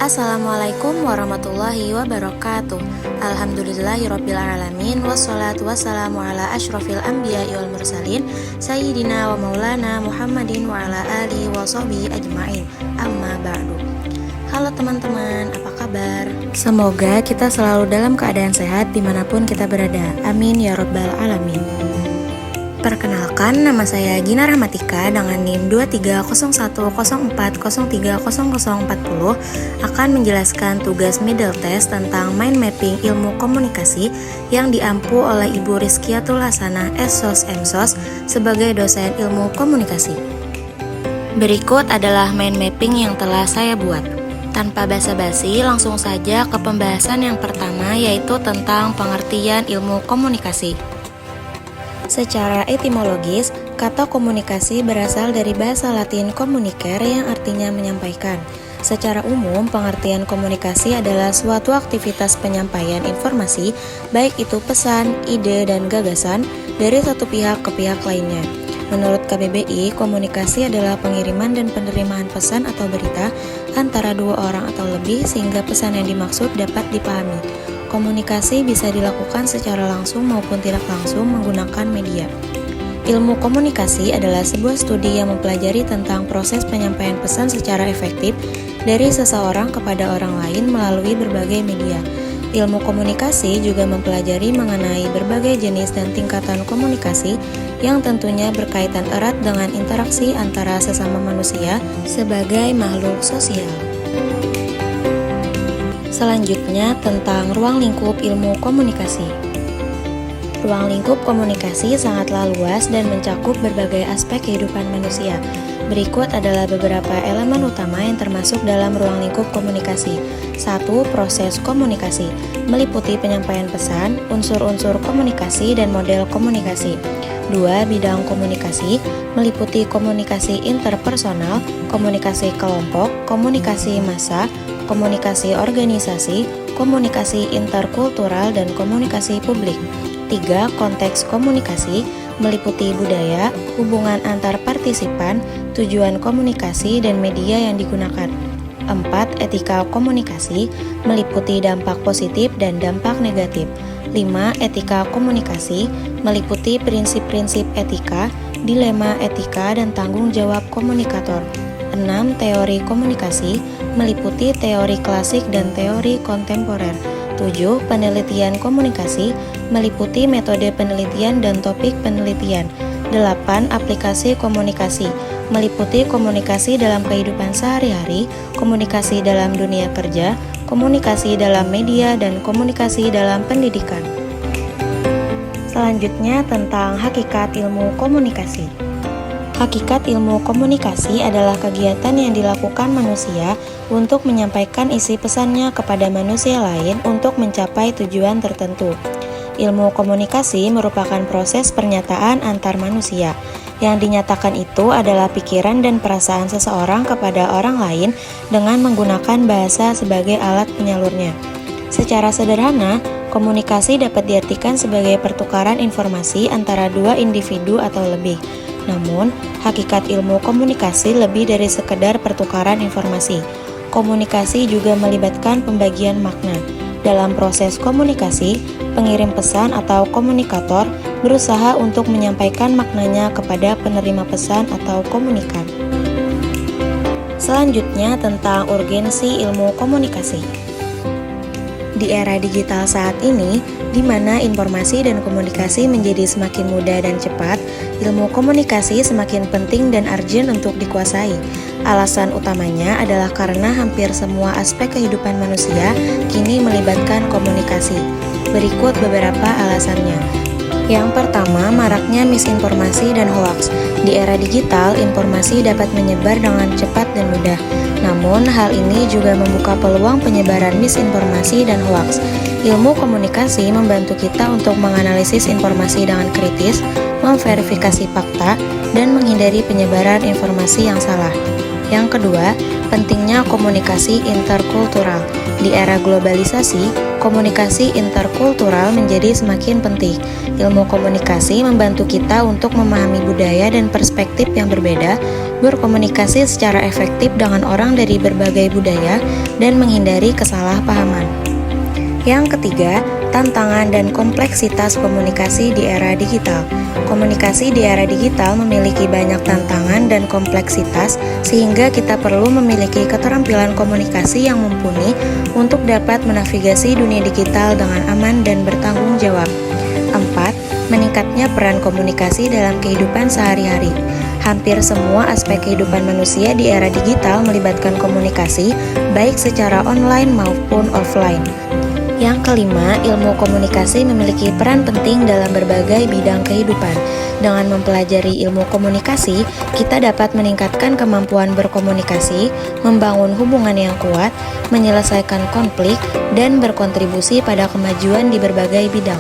Assalamualaikum warahmatullahi wabarakatuh. Alhamdulillahirrabbilalamin. Wassalatu wassalamu ala ashrafil anbiya'i wal mursalin Sayyidina wa maulana Muhammadin wa ala alihi wa sahbihi ajma'in. Amma ba'du. Halo teman-teman, apa kabar? Semoga kita selalu dalam keadaan sehat dimanapun kita berada. Amin ya rabbal alamin. Perkenalkan, nama saya Gina Rahmatika dengan NIM 230104030040 akan menjelaskan tugas middle test tentang mind mapping ilmu komunikasi yang diampu oleh Ibu Rizkiatul Hasanah SSOS MSOS sebagai dosen ilmu komunikasi. Berikut adalah mind mapping yang telah saya buat. Tanpa basa-basi, langsung saja ke pembahasan yang pertama, yaitu tentang pengertian ilmu komunikasi. Secara etimologis, kata komunikasi berasal dari bahasa Latin communicare yang artinya menyampaikan. Secara umum, pengertian komunikasi adalah suatu aktivitas penyampaian informasi, baik itu pesan, ide, dan gagasan, dari satu pihak ke pihak lainnya. Menurut KBBI, komunikasi adalah pengiriman dan penerimaan pesan atau berita antara dua orang atau lebih sehingga pesan yang dimaksud dapat dipahami. Komunikasi bisa dilakukan secara langsung maupun tidak langsung menggunakan media. Ilmu komunikasi adalah sebuah studi yang mempelajari tentang proses penyampaian pesan secara efektif dari seseorang kepada orang lain melalui berbagai media. Ilmu komunikasi juga mempelajari mengenai berbagai jenis dan tingkatan komunikasi yang tentunya berkaitan erat dengan interaksi antara sesama manusia sebagai makhluk sosial. Selanjutnya tentang ruang lingkup ilmu komunikasi. Ruang lingkup komunikasi sangatlah luas dan mencakup berbagai aspek kehidupan manusia. Berikut adalah beberapa elemen utama yang termasuk dalam ruang lingkup komunikasi. 1. Proses komunikasi, meliputi penyampaian pesan, unsur-unsur komunikasi dan model komunikasi. 2. Bidang komunikasi, meliputi komunikasi interpersonal, komunikasi kelompok, komunikasi massa, komunikasi organisasi, komunikasi interkultural, dan komunikasi publik. 3. Konteks komunikasi, meliputi budaya, hubungan antar partisipan, tujuan komunikasi, dan media yang digunakan. 4. Etika komunikasi, meliputi dampak positif dan dampak negatif. 5. Etika komunikasi, meliputi prinsip-prinsip etika, dilema etika, dan tanggung jawab komunikator. 6. Teori komunikasi, meliputi teori klasik dan teori kontemporer. 7. Penelitian komunikasi, meliputi metode penelitian dan topik penelitian. 8. Aplikasi komunikasi, meliputi komunikasi dalam kehidupan sehari-hari, komunikasi dalam dunia kerja, komunikasi dalam media, dan komunikasi dalam pendidikan. Selanjutnya tentang hakikat ilmu komunikasi. Hakikat ilmu komunikasi adalah kegiatan yang dilakukan manusia untuk menyampaikan isi pesannya kepada manusia lain untuk mencapai tujuan tertentu. Ilmu komunikasi merupakan proses pernyataan antar manusia. Yang dinyatakan itu adalah pikiran dan perasaan seseorang kepada orang lain dengan menggunakan bahasa sebagai alat penyalurnya. Secara sederhana, komunikasi dapat diartikan sebagai pertukaran informasi antara dua individu atau lebih. Namun, hakikat ilmu komunikasi lebih dari sekedar pertukaran informasi. Komunikasi juga melibatkan pembagian makna. Dalam proses komunikasi, pengirim pesan atau komunikator berusaha untuk menyampaikan maknanya kepada penerima pesan atau komunikan. Selanjutnya tentang urgensi ilmu komunikasi. Di era digital saat ini, di mana informasi dan komunikasi menjadi semakin mudah dan cepat, ilmu komunikasi semakin penting dan urgent untuk dikuasai. Alasan utamanya adalah karena hampir semua aspek kehidupan manusia kini melibatkan komunikasi. Berikut beberapa alasannya. Yang pertama, maraknya misinformasi dan hoaks. Di era digital, informasi dapat menyebar dengan cepat dan mudah. Namun, hal ini juga membuka peluang penyebaran misinformasi dan hoaks. Ilmu komunikasi membantu kita untuk menganalisis informasi dengan kritis, memverifikasi fakta, dan menghindari penyebaran informasi yang salah. Yang kedua, pentingnya komunikasi interkultural. Di era globalisasi, komunikasi interkultural menjadi semakin penting. Ilmu komunikasi membantu kita untuk memahami budaya dan perspektif yang berbeda, berkomunikasi secara efektif dengan orang dari berbagai budaya, dan menghindari kesalahpahaman. Yang ketiga, tantangan dan kompleksitas komunikasi di era digital. Komunikasi di era digital memiliki banyak tantangan dan kompleksitas, sehingga kita perlu memiliki keterampilan komunikasi yang mumpuni untuk dapat menavigasi dunia digital dengan aman dan bertanggung jawab. 4. Meningkatnya peran komunikasi dalam kehidupan sehari-hari. Hampir semua aspek kehidupan manusia di era digital melibatkan komunikasi, baik secara online maupun offline. Yang kelima, ilmu komunikasi memiliki peran penting dalam berbagai bidang kehidupan. Dengan mempelajari ilmu komunikasi, kita dapat meningkatkan kemampuan berkomunikasi, membangun hubungan yang kuat, menyelesaikan konflik, dan berkontribusi pada kemajuan di berbagai bidang.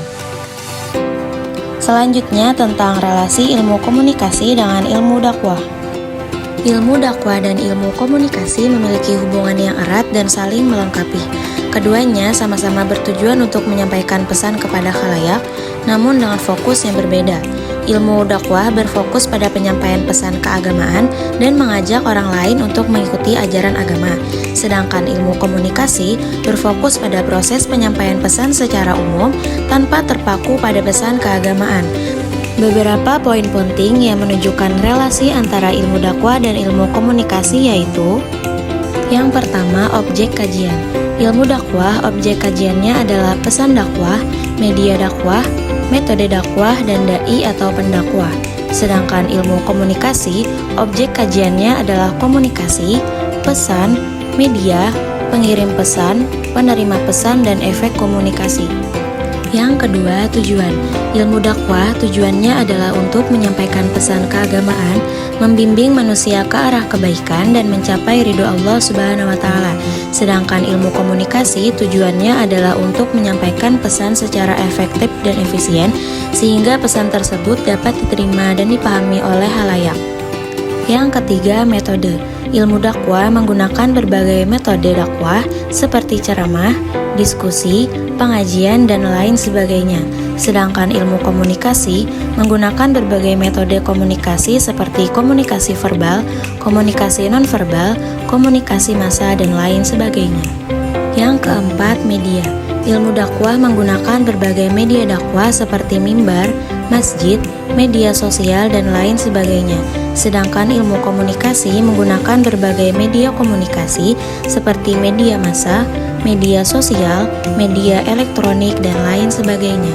Selanjutnya tentang relasi ilmu komunikasi dengan ilmu dakwah. Ilmu dakwah dan ilmu komunikasi memiliki hubungan yang erat dan saling melengkapi. Keduanya sama-sama bertujuan untuk menyampaikan pesan kepada khalayak, namun dengan fokus yang berbeda. Ilmu dakwah berfokus pada penyampaian pesan keagamaan dan mengajak orang lain untuk mengikuti ajaran agama. Sedangkan ilmu komunikasi berfokus pada proses penyampaian pesan secara umum tanpa terpaku pada pesan keagamaan. Beberapa poin penting yang menunjukkan relasi antara ilmu dakwah dan ilmu komunikasi yaitu: yang pertama, objek kajian. Ilmu dakwah, objek kajiannya adalah pesan dakwah, media dakwah, metode dakwah, dan dai atau pendakwah. Sedangkan ilmu komunikasi, objek kajiannya adalah komunikasi, pesan, media, pengirim pesan, penerima pesan, dan efek komunikasi. Yang kedua, tujuan. Ilmu dakwah tujuannya adalah untuk menyampaikan pesan keagamaan, membimbing manusia ke arah kebaikan dan mencapai ridho Allah Subhanahu wa Ta'ala. Sedangkan ilmu komunikasi tujuannya adalah untuk menyampaikan pesan secara efektif dan efisien sehingga pesan tersebut dapat diterima dan dipahami oleh khalayak. Yang ketiga, metode. Ilmu dakwah menggunakan berbagai metode dakwah seperti ceramah, diskusi, pengajian, dan lain sebagainya. Sedangkan ilmu komunikasi menggunakan berbagai metode komunikasi seperti komunikasi verbal, komunikasi nonverbal, komunikasi massa, dan lain sebagainya. Yang keempat, media. Ilmu dakwah menggunakan berbagai media dakwah seperti mimbar, masjid, media sosial, dan lain sebagainya. Sedangkan ilmu komunikasi menggunakan berbagai media komunikasi seperti media massa, media sosial, media elektronik, dan lain sebagainya.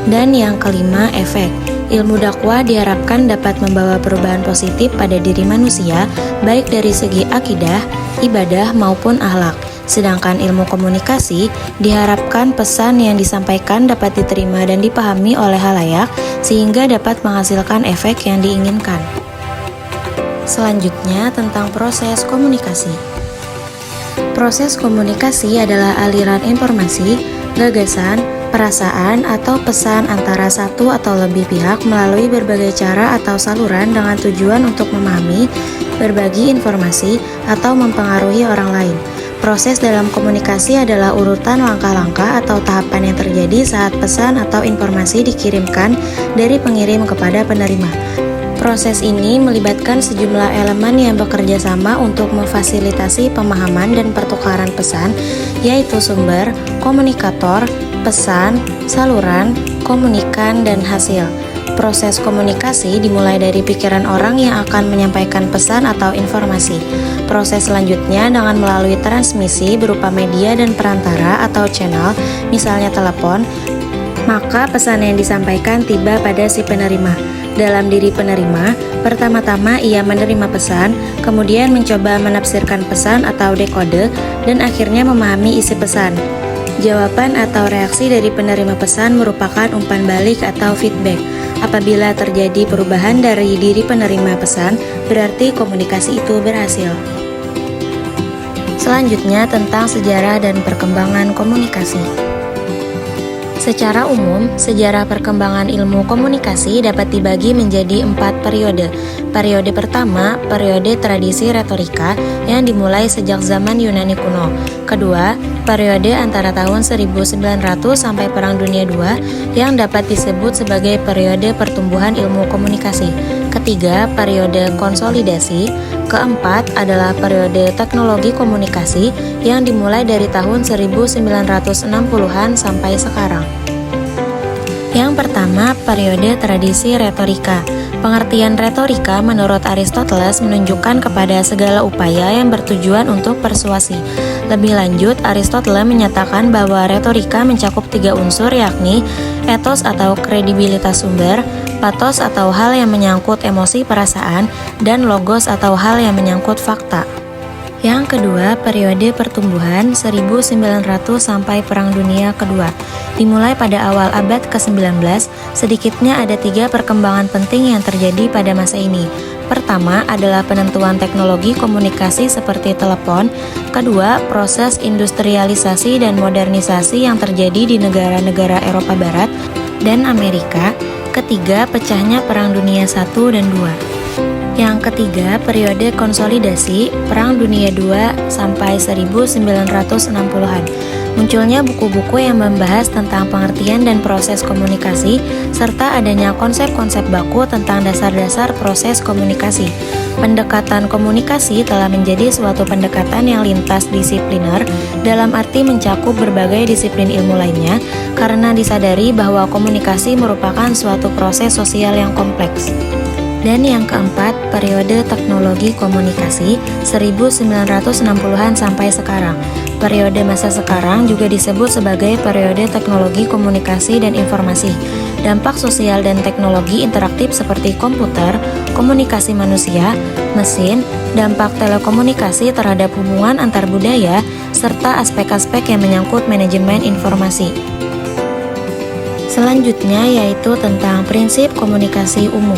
Dan yang kelima, efek. Ilmu dakwah diharapkan dapat membawa perubahan positif pada diri manusia, baik dari segi akidah, ibadah, maupun akhlak. Sedangkan ilmu komunikasi diharapkan pesan yang disampaikan dapat diterima dan dipahami oleh khalayak sehingga dapat menghasilkan efek yang diinginkan. Selanjutnya tentang proses komunikasi. Proses komunikasi adalah aliran informasi, gagasan, perasaan, atau pesan antara satu atau lebih pihak melalui berbagai cara atau saluran dengan tujuan untuk memahami, berbagi informasi, atau mempengaruhi orang lain. Proses dalam komunikasi adalah urutan langkah-langkah atau tahapan yang terjadi saat pesan atau informasi dikirimkan dari pengirim kepada penerima. Proses ini melibatkan sejumlah elemen yang bekerja sama untuk memfasilitasi pemahaman dan pertukaran pesan, yaitu sumber, komunikator, pesan, saluran, komunikan, dan hasil. Proses komunikasi dimulai dari pikiran orang yang akan menyampaikan pesan atau informasi. Proses selanjutnya dengan melalui transmisi berupa media dan perantara atau channel, misalnya telepon, maka pesan yang disampaikan tiba pada si penerima. Dalam diri penerima, pertama-tama ia menerima pesan, kemudian mencoba menafsirkan pesan atau dekode, dan akhirnya memahami isi pesan. Jawaban atau reaksi dari penerima pesan merupakan umpan balik atau feedback. Apabila terjadi perubahan dari diri penerima pesan, berarti komunikasi itu berhasil. Selanjutnya tentang sejarah dan perkembangan komunikasi. Secara umum, sejarah perkembangan ilmu komunikasi dapat dibagi menjadi 4 periode. Periode pertama, periode tradisi retorika yang dimulai sejak zaman Yunani kuno. Kedua, periode antara tahun 1900 sampai Perang Dunia II yang dapat disebut sebagai periode pertumbuhan ilmu komunikasi. Ketiga, periode konsolidasi. Keempat adalah periode teknologi komunikasi yang dimulai dari tahun 1960-an sampai sekarang. Yang pertama, periode tradisi retorika. Pengertian retorika menurut Aristoteles menunjukkan kepada segala upaya yang bertujuan untuk persuasi. Lebih lanjut, Aristoteles menyatakan bahwa retorika mencakup 3 unsur, yakni etos atau kredibilitas sumber, pathos atau hal yang menyangkut emosi perasaan, dan logos atau hal yang menyangkut fakta. Yang kedua, periode pertumbuhan 1900 sampai Perang Dunia Kedua. Dimulai pada awal abad ke-19, sedikitnya ada 3 perkembangan penting yang terjadi pada masa ini. Pertama adalah penentuan teknologi komunikasi seperti telepon. Kedua, proses industrialisasi dan modernisasi yang terjadi di negara-negara Eropa Barat dan Amerika. Ketiga, pecahnya Perang Dunia I dan II. Yang ketiga, periode konsolidasi Perang Dunia II sampai 1960-an. Munculnya buku-buku yang membahas tentang pengertian dan proses komunikasi, serta adanya konsep-konsep baku tentang dasar-dasar proses komunikasi. Pendekatan komunikasi telah menjadi suatu pendekatan yang lintas disipliner, dalam arti mencakup berbagai disiplin ilmu lainnya, karena disadari bahwa komunikasi merupakan suatu proses sosial yang kompleks. Dan yang keempat, periode teknologi komunikasi 1960-an sampai sekarang. Periode masa sekarang juga disebut sebagai periode teknologi komunikasi dan informasi. Dampak sosial dan teknologi interaktif seperti komputer, komunikasi manusia, mesin, dampak telekomunikasi terhadap hubungan antar budaya, serta aspek-aspek yang menyangkut manajemen informasi. Selanjutnya yaitu tentang prinsip komunikasi umum.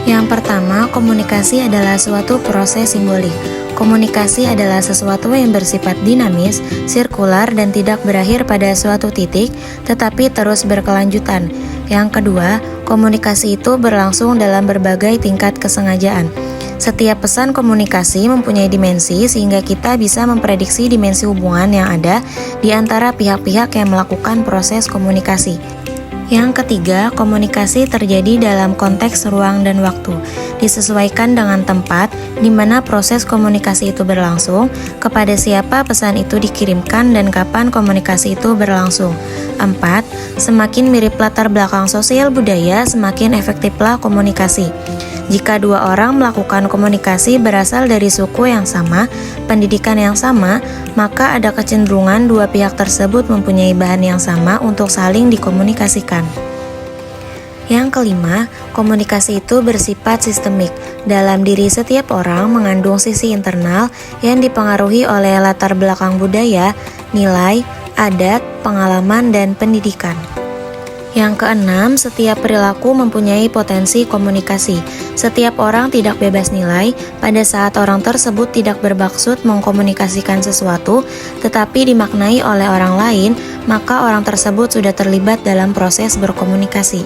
Yang pertama, komunikasi adalah suatu proses simbolik. Komunikasi adalah sesuatu yang bersifat dinamis, sirkular, dan tidak berakhir pada suatu titik, tetapi terus berkelanjutan. Yang kedua, komunikasi itu berlangsung dalam berbagai tingkat kesengajaan. Setiap pesan komunikasi mempunyai dimensi sehingga kita bisa memprediksi dimensi hubungan yang ada di antara pihak-pihak yang melakukan proses komunikasi. Yang ketiga, komunikasi terjadi dalam konteks ruang dan waktu, disesuaikan dengan tempat di mana proses komunikasi itu berlangsung, kepada siapa pesan itu dikirimkan, dan kapan komunikasi itu berlangsung. 4. Semakin mirip latar belakang sosial budaya, semakin efektiflah komunikasi. Jika 2 orang melakukan komunikasi berasal dari suku yang sama, pendidikan yang sama, maka ada kecenderungan 2 pihak tersebut mempunyai bahan yang sama untuk saling dikomunikasikan. Yang kelima, komunikasi itu bersifat sistemik. Dalam diri setiap orang mengandung sisi internal yang dipengaruhi oleh latar belakang budaya, nilai, adat, pengalaman, dan pendidikan. Yang keenam, setiap perilaku mempunyai potensi komunikasi. Setiap orang tidak bebas nilai pada saat orang tersebut tidak bermaksud mengkomunikasikan sesuatu, tetapi dimaknai oleh orang lain, maka orang tersebut sudah terlibat dalam proses berkomunikasi.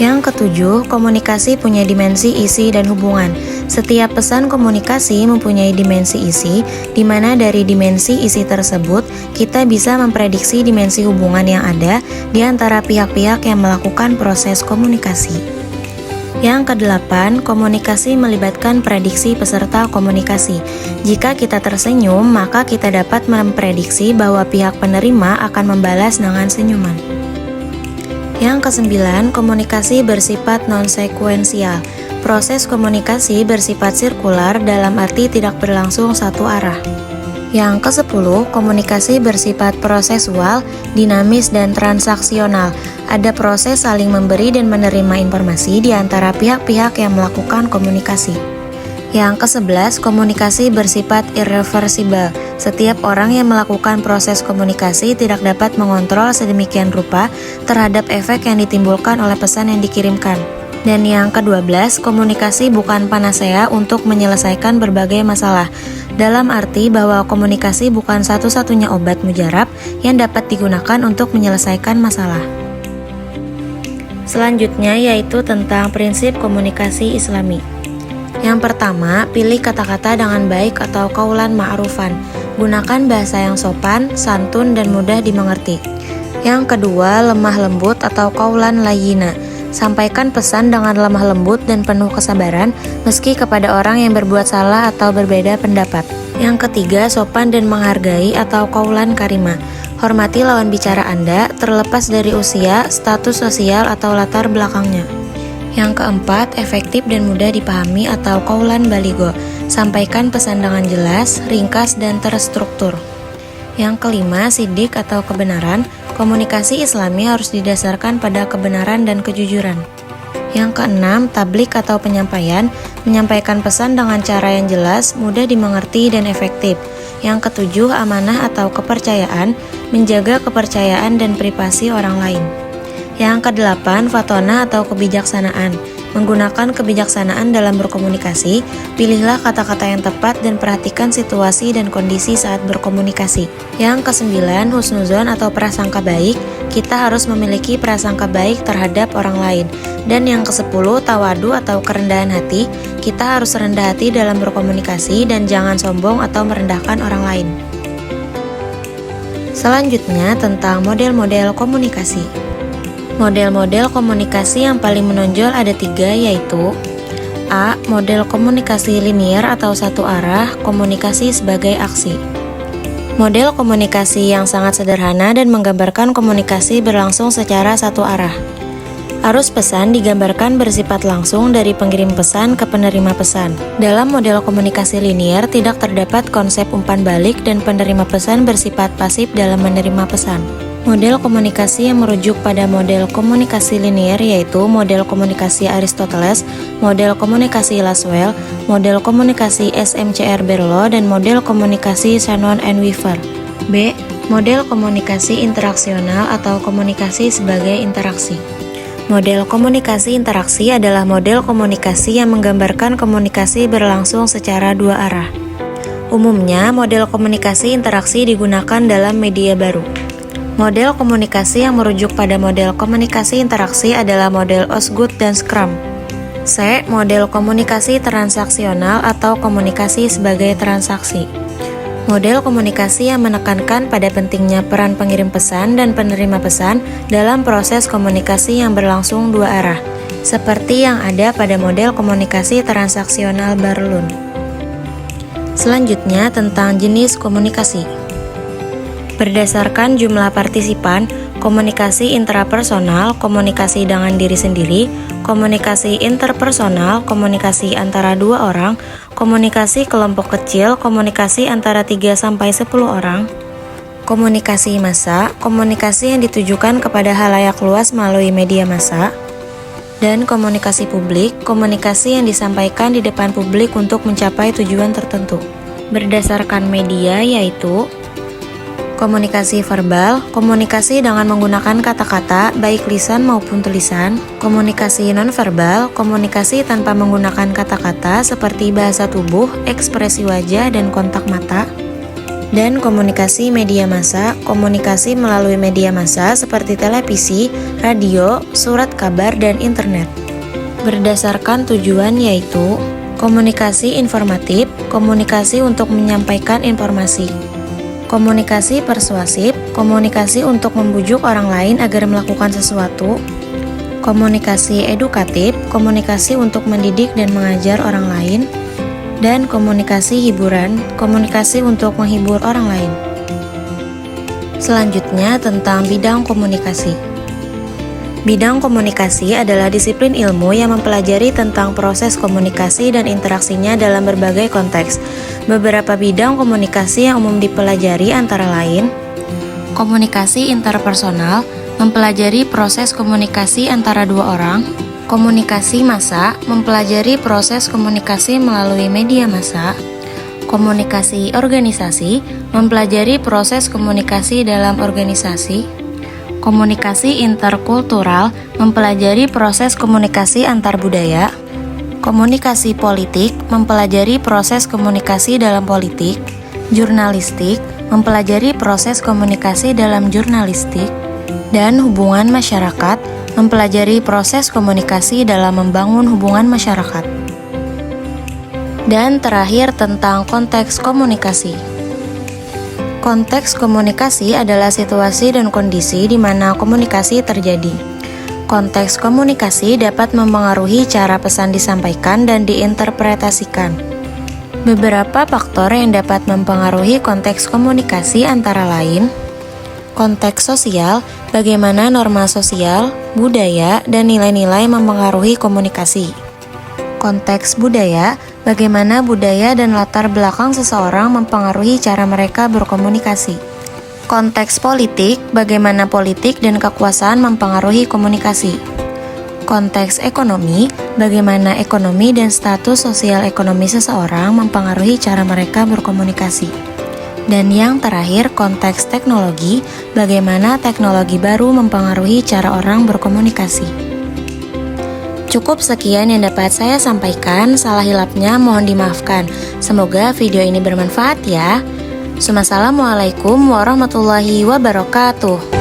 Yang ketujuh, komunikasi punya dimensi isi dan hubungan. Setiap pesan komunikasi mempunyai dimensi isi, di mana dari dimensi isi tersebut, kita bisa memprediksi dimensi hubungan yang ada di antara pihak-pihak yang melakukan proses komunikasi. Yang kedelapan, komunikasi melibatkan prediksi peserta komunikasi. Jika kita tersenyum, maka kita dapat memprediksi bahwa pihak penerima akan membalas dengan senyuman. Yang kesembilan, komunikasi bersifat non-sekuensial. Proses komunikasi bersifat sirkular dalam arti tidak berlangsung satu arah. Yang ke-10, komunikasi bersifat prosesual, dinamis, dan transaksional. Ada proses saling memberi dan menerima informasi di antara pihak-pihak yang melakukan komunikasi. Yang ke-11, komunikasi bersifat irreversibel. Setiap orang yang melakukan proses komunikasi tidak dapat mengontrol sedemikian rupa terhadap efek yang ditimbulkan oleh pesan yang dikirimkan. Dan yang ke-12, komunikasi bukan panacea untuk menyelesaikan berbagai masalah. Dalam arti bahwa komunikasi bukan satu-satunya obat mujarab yang dapat digunakan untuk menyelesaikan masalah. Selanjutnya yaitu tentang prinsip komunikasi Islami. Yang pertama, pilih kata-kata dengan baik atau qaulan ma'rufan. Gunakan bahasa yang sopan, santun, dan mudah dimengerti. Yang kedua, lemah lembut atau qaulan layyina. Sampaikan pesan dengan lemah lembut dan penuh kesabaran, meski kepada orang yang berbuat salah atau berbeda pendapat. Yang ketiga, sopan dan menghargai atau qaulan karima. Hormati lawan bicara Anda, terlepas dari usia, status sosial, atau latar belakangnya. Yang keempat, efektif dan mudah dipahami atau qaulan baligho. Sampaikan pesan dengan jelas, ringkas, dan terstruktur. Yang kelima, sidik atau kebenaran. Komunikasi Islami harus didasarkan pada kebenaran dan kejujuran. Yang keenam, tablik atau penyampaian. Menyampaikan pesan dengan cara yang jelas, mudah dimengerti, dan efektif. Yang ketujuh, amanah atau kepercayaan. Menjaga kepercayaan dan privasi orang lain. Yang kedelapan, fatona atau kebijaksanaan. Menggunakan kebijaksanaan dalam berkomunikasi, pilihlah kata-kata yang tepat dan perhatikan situasi dan kondisi saat berkomunikasi. Yang kesembilan, husnuzon atau prasangka baik. Kita harus memiliki prasangka baik terhadap orang lain. Dan yang kesepuluh, tawadu atau kerendahan hati. Kita harus rendah hati dalam berkomunikasi dan jangan sombong atau merendahkan orang lain. Selanjutnya tentang model-model komunikasi. Model-model komunikasi yang paling menonjol ada 3, yaitu A. Model komunikasi linier atau satu arah, komunikasi sebagai aksi. Model komunikasi yang sangat sederhana dan menggambarkan komunikasi berlangsung secara satu arah. Arus pesan digambarkan bersifat langsung dari pengirim pesan ke penerima pesan. Dalam model komunikasi linier tidak terdapat konsep umpan balik dan penerima pesan bersifat pasif dalam menerima pesan. Model komunikasi yang merujuk pada model komunikasi linier yaitu model komunikasi Aristoteles, model komunikasi Laswell, model komunikasi SMCR Berlo, dan model komunikasi Shannon and Weaver. B. Model komunikasi interaksional atau komunikasi sebagai interaksi. Model komunikasi interaksi adalah model komunikasi yang menggambarkan komunikasi berlangsung secara dua arah. Umumnya, model komunikasi interaksi digunakan dalam media baru. Model komunikasi yang merujuk pada model komunikasi interaksi adalah model Osgood dan Scrum. C. Model komunikasi transaksional atau komunikasi sebagai transaksi. Model komunikasi yang menekankan pada pentingnya peran pengirim pesan dan penerima pesan dalam proses komunikasi yang berlangsung dua arah, seperti yang ada pada model komunikasi transaksional Berlun. Selanjutnya tentang jenis komunikasi. Berdasarkan jumlah partisipan, komunikasi intrapersonal, komunikasi dengan diri sendiri, komunikasi interpersonal, komunikasi antara dua orang, komunikasi kelompok kecil, komunikasi antara 3-10 orang, komunikasi massa, komunikasi yang ditujukan kepada halayak luas melalui media massa, dan komunikasi publik, komunikasi yang disampaikan di depan publik untuk mencapai tujuan tertentu. Berdasarkan media yaitu komunikasi verbal, komunikasi dengan menggunakan kata-kata, baik lisan maupun tulisan. Komunikasi nonverbal, komunikasi tanpa menggunakan kata-kata seperti bahasa tubuh, ekspresi wajah, dan kontak mata. Dan komunikasi media massa, komunikasi melalui media massa seperti televisi, radio, surat kabar, dan internet. Berdasarkan tujuan yaitu komunikasi informatif, komunikasi untuk menyampaikan informasi. Komunikasi persuasif, komunikasi untuk membujuk orang lain agar melakukan sesuatu. Komunikasi edukatif, komunikasi untuk mendidik dan mengajar orang lain. Dan komunikasi hiburan, komunikasi untuk menghibur orang lain. Selanjutnya tentang bidang komunikasi. Bidang komunikasi adalah disiplin ilmu yang mempelajari tentang proses komunikasi dan interaksinya dalam berbagai konteks. Beberapa bidang komunikasi yang umum dipelajari antara lain: komunikasi interpersonal, mempelajari proses komunikasi antara dua orang; komunikasi massa, mempelajari proses komunikasi melalui media massa; komunikasi organisasi, mempelajari proses komunikasi dalam organisasi; Komunikasi interkultural mempelajari proses komunikasi antar budaya. Komunikasi politik mempelajari proses komunikasi dalam politik. Jurnalistik mempelajari proses komunikasi dalam jurnalistik. Dan hubungan masyarakat mempelajari proses komunikasi dalam membangun hubungan masyarakat. Dan terakhir tentang konteks komunikasi. Konteks komunikasi adalah situasi dan kondisi di mana komunikasi terjadi. Konteks komunikasi dapat mempengaruhi cara pesan disampaikan dan diinterpretasikan. Beberapa faktor yang dapat mempengaruhi konteks komunikasi antara lain: konteks sosial, bagaimana norma sosial, budaya, dan nilai-nilai mempengaruhi komunikasi. Konteks budaya, bagaimana budaya dan latar belakang seseorang mempengaruhi cara mereka berkomunikasi. Konteks politik, bagaimana politik dan kekuasaan mempengaruhi komunikasi. Konteks ekonomi, bagaimana ekonomi dan status sosial ekonomi seseorang mempengaruhi cara mereka berkomunikasi. Dan yang terakhir, konteks teknologi, bagaimana teknologi baru mempengaruhi cara orang berkomunikasi. Cukup sekian yang dapat saya sampaikan, salah hilapnya mohon dimaafkan. Semoga video ini bermanfaat ya. Assalamualaikum warahmatullahi wabarakatuh.